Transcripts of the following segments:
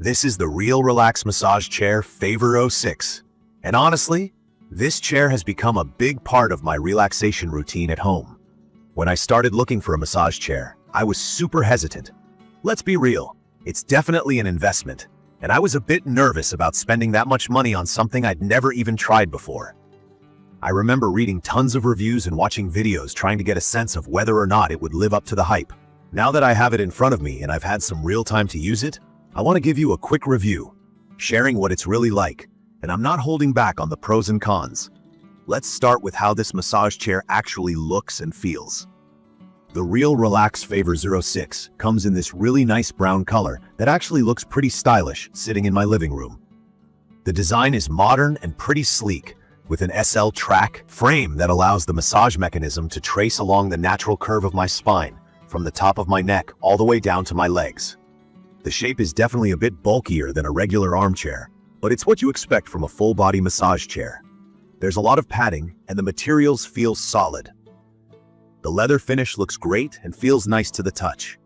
This is the Real Relax Massage Chair Favor-06. And honestly, this chair has become a big part of my relaxation routine at home. When I started looking for a massage chair, I was super hesitant. Let's be real, it's definitely an investment, and I was a bit nervous about spending that much money on something I'd never even tried before. I remember reading tons of reviews and watching videos trying to get a sense of whether or not it would live up to the hype. Now that I have it in front of me and I've had some real time to use it, I want to give you a quick review, sharing what it's really like, and I'm not holding back on the pros and cons. Let's start with how this massage chair actually looks and feels. The Real Relax Favor-06 comes in this really nice brown color that actually looks pretty stylish sitting in my living room. The design is modern and pretty sleek, with an SL track frame that allows the massage mechanism to trace along the natural curve of my spine, from the top of my neck all the way down to my legs. The shape is definitely a bit bulkier than a regular armchair, but it's what you expect from a full-body massage chair. There's a lot of padding, and the materials feel solid. The leather finish looks great and feels nice to the touch.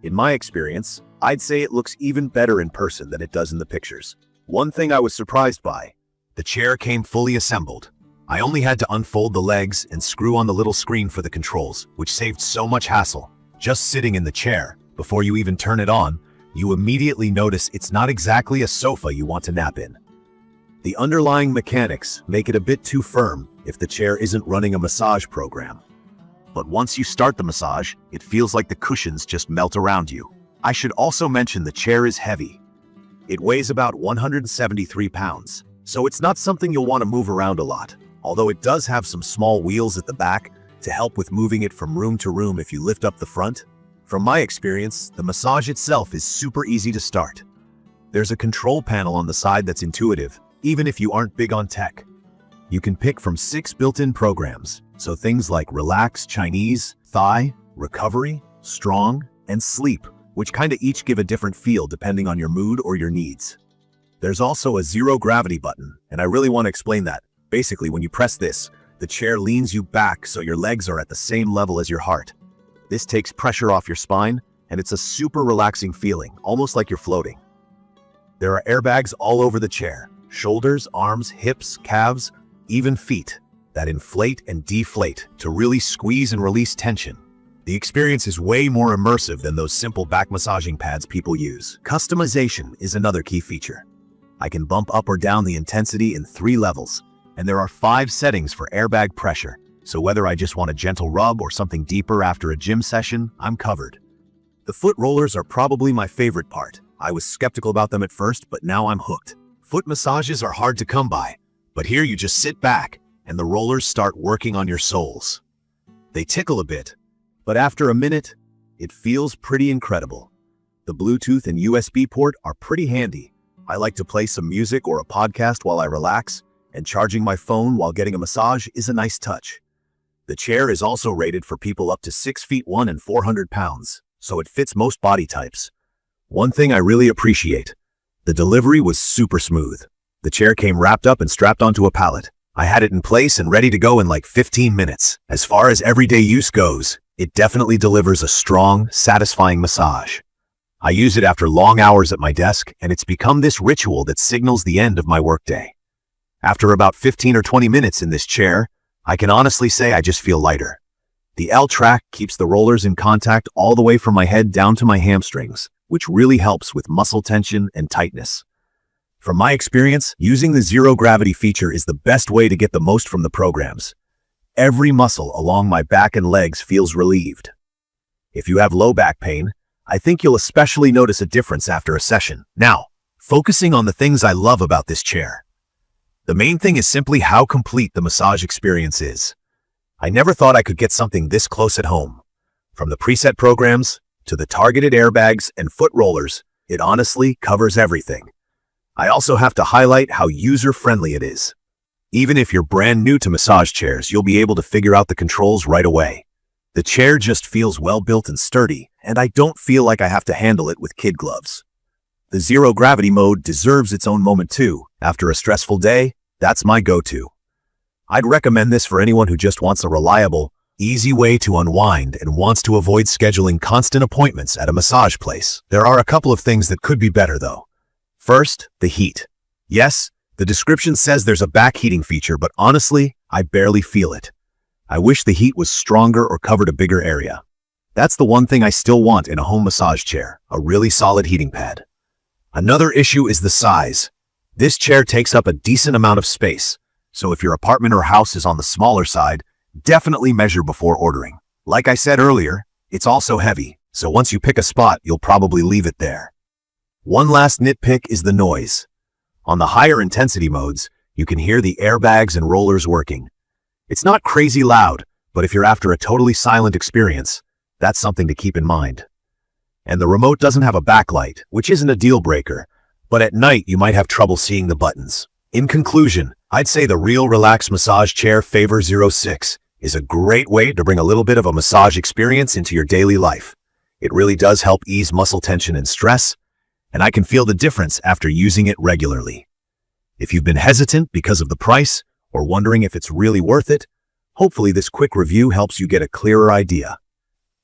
In my experience, I'd say it looks even better in person than it does in the pictures. One thing I was surprised by: the chair came fully assembled. I only had to unfold the legs and screw on the little screen for the controls, which saved so much hassle. Just sitting in the chair, before you even turn it on, you immediately notice it's not exactly a sofa you want to nap in. The underlying mechanics make it a bit too firm if the chair isn't running a massage program. But once you start the massage, it feels like the cushions just melt around you. I should also mention the chair is heavy. It weighs about 173 pounds, so it's not something you'll want to move around a lot, although it does have some small wheels at the back to help with moving it from room to room if you lift up the front. From my experience, the massage itself is super easy to start. There's a control panel on the side that's intuitive, even if you aren't big on tech. You can pick from 6 built-in programs, so things like Relax, Chinese, Thigh, Recovery, Strong, and Sleep, which kinda each give a different feel depending on your mood or your needs. There's also a zero gravity button, and I really want to explain that. Basically, when you press this, the chair leans you back so your legs are at the same level as your heart. This takes pressure off your spine, and it's a super relaxing feeling, almost like you're floating. There are airbags all over the chair: shoulders, arms, hips, calves, even feet, that inflate and deflate to really squeeze and release tension. The experience is way more immersive than those simple back massaging pads people use. Customization is another key feature. I can bump up or down the intensity in 3 levels, and there are 5 settings for airbag pressure. So whether I just want a gentle rub or something deeper after a gym session, I'm covered. The foot rollers are probably my favorite part. I was skeptical about them at first, but now I'm hooked. Foot massages are hard to come by, but here you just sit back and the rollers start working on your soles. They tickle a bit, but after a minute, it feels pretty incredible. The Bluetooth and USB port are pretty handy. I like to play some music or a podcast while I relax, and charging my phone while getting a massage is a nice touch. The chair is also rated for people up to 6 feet 1 and 400 pounds, so it fits most body types. One thing I really appreciate: the delivery was super smooth. The chair came wrapped up and strapped onto a pallet. I had it in place and ready to go in like 15 minutes. As far as everyday use goes, it definitely delivers a strong, satisfying massage. I use it after long hours at my desk, and it's become this ritual that signals the end of my workday. After about 15 or 20 minutes in this chair, I can honestly say I just feel lighter. The L track keeps the rollers in contact all the way from my head down to my hamstrings, which really helps with muscle tension and tightness. From my experience, using the zero gravity feature is the best way to get the most from the programs. Every muscle along my back and legs feels relieved. If you have low back pain, I think you'll especially notice a difference after a session. Now, focusing on the things I love about this chair. The main thing is simply how complete the massage experience is. I never thought I could get something this close at home. From the preset programs to the targeted airbags and foot rollers, it honestly covers everything. I also have to highlight how user-friendly it is. Even if you're brand new to massage chairs, you'll be able to figure out the controls right away. The chair just feels well-built and sturdy, and I don't feel like I have to handle it with kid gloves. The zero gravity mode deserves its own moment too. After a stressful day, that's my go-to. I'd recommend this for anyone who just wants a reliable, easy way to unwind and wants to avoid scheduling constant appointments at a massage place. There are a couple of things that could be better though. First, the heat. Yes, the description says there's a back heating feature, but honestly, I barely feel it. I wish the heat was stronger or covered a bigger area. That's the one thing I still want in a home massage chair, a really solid heating pad. Another issue is the size. This chair takes up a decent amount of space, so if your apartment or house is on the smaller side, definitely measure before ordering. Like I said earlier, it's also heavy, so once you pick a spot, you'll probably leave it there. One last nitpick is the noise. On the higher intensity modes, you can hear the airbags and rollers working. It's not crazy loud, but if you're after a totally silent experience, that's something to keep in mind. And the remote doesn't have a backlight, which isn't a deal breaker, but at night you might have trouble seeing the buttons. In conclusion, I'd say the Real Relax Massage Chair Favor-06 is a great way to bring a little bit of a massage experience into your daily life. It really does help ease muscle tension and stress, and I can feel the difference after using it regularly. If you've been hesitant because of the price or wondering if it's really worth it, hopefully this quick review helps you get a clearer idea.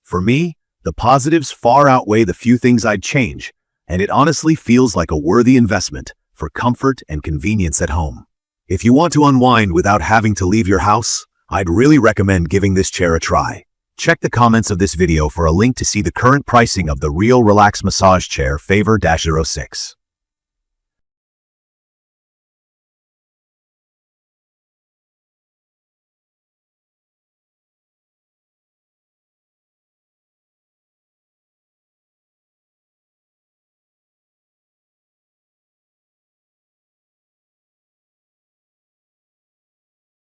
For me, the positives far outweigh the few things I'd change, and it honestly feels like a worthy investment for comfort and convenience at home. If you want to unwind without having to leave your house, I'd really recommend giving this chair a try. Check the comments of this video for a link to see the current pricing of the Real Relax Massage Chair Favor-06.